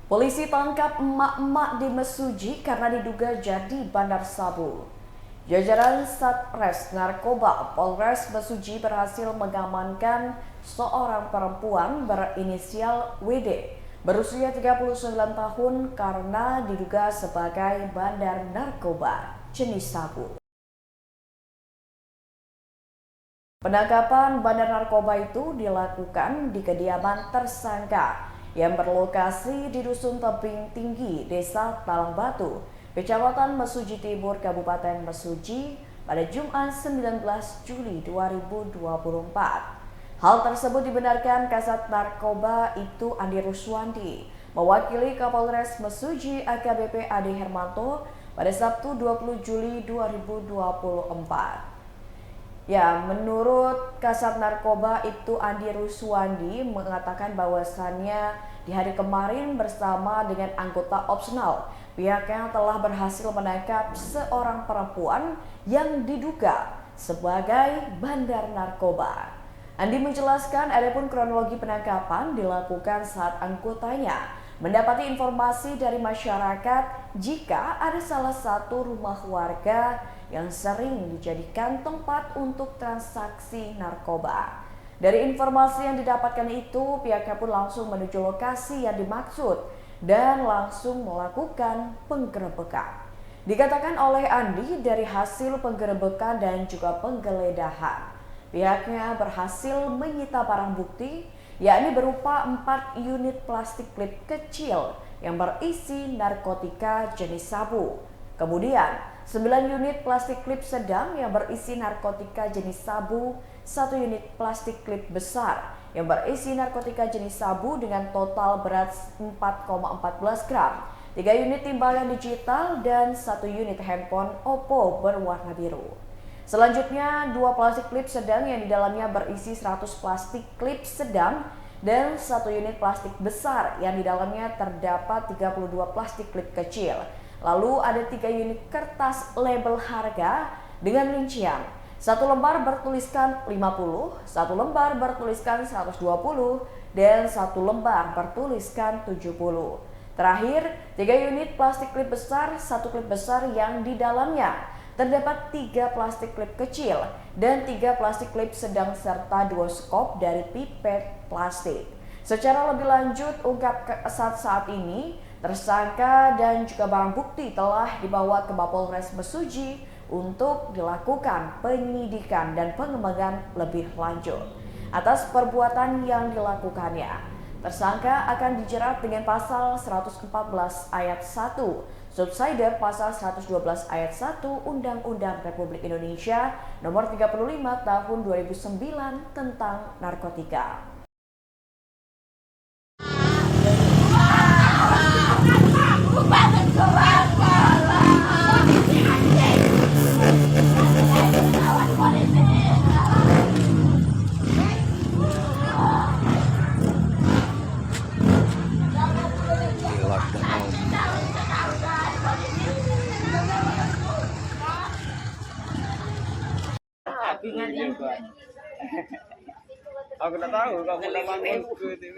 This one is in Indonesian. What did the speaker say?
Polisi tangkap emak-emak di Mesuji karena diduga jadi bandar sabu. Jajaran Satres Narkoba Polres Mesuji berhasil mengamankan seorang perempuan berinisial WD berusia 39 tahun karena diduga sebagai bandar narkoba jenis sabu. Penangkapan bandar narkoba itu dilakukan di kediaman tersangka yang berlokasi di Dusun Tebing Tinggi, Desa Talang Batu, Kecamatan Mesuji Timur, Kabupaten Mesuji pada Jumat 19 Juli 2024. Hal tersebut dibenarkan Kasat Narkoba itu Andi Ruswandi, mewakili Kapolres Mesuji AKBP Ade Hermanto pada Sabtu 20 Juli 2024. Ya, menurut Kasat Narkoba itu Andi Ruswandi mengatakan bahwasannya di hari kemarin bersama dengan anggota opsional, pihaknya telah berhasil menangkap seorang perempuan yang diduga sebagai bandar narkoba. Andi menjelaskan adapun kronologi penangkapan dilakukan saat anggotanya mendapati informasi dari masyarakat jika ada salah satu rumah warga yang sering dijadikan tempat untuk transaksi narkoba. Dari informasi yang didapatkan itu, pihaknya pun langsung menuju lokasi yang dimaksud dan langsung melakukan penggerebekan. Dikatakan oleh Andi, dari hasil penggerebekan dan juga penggeledahan, pihaknya berhasil menyita barang bukti, yakni berupa 4 unit plastik klip kecil yang berisi narkotika jenis sabu. Kemudian, 9 unit plastik klip sedang yang berisi narkotika jenis sabu, 1 unit plastik klip besar yang berisi narkotika jenis sabu dengan total berat 4,14 gram, 3 unit timbangan digital, dan 1 unit handphone Oppo berwarna biru. Selanjutnya, 2 plastik klip sedang yang di dalamnya berisi 100 plastik klip sedang dan 1 unit plastik besar yang di dalamnya terdapat 32 plastik klip kecil. Lalu ada 3 unit kertas label harga dengan rincian. 1 lembar bertuliskan 50, 1 lembar bertuliskan 120, dan 1 lembar bertuliskan 70. Terakhir, 3 unit plastik klip besar, 1 klip besar yang di dalamnya terdapat 3 plastik klip kecil dan 3 plastik klip sedang serta 2 skop dari pipet plastik. Secara lebih lanjut, ungkap saat ini, tersangka dan juga barang bukti telah dibawa ke Mapolres Mesuji untuk dilakukan penyidikan dan pengembangan lebih lanjut. Atas perbuatan yang dilakukannya, tersangka akan dijerat dengan pasal 114 ayat 1, subsidiar pasal 112 ayat 1 Undang-Undang Republik Indonesia Nomor 35 Tahun 2009 tentang narkotika. Aku udah tahu kamu udah bangun ke TV.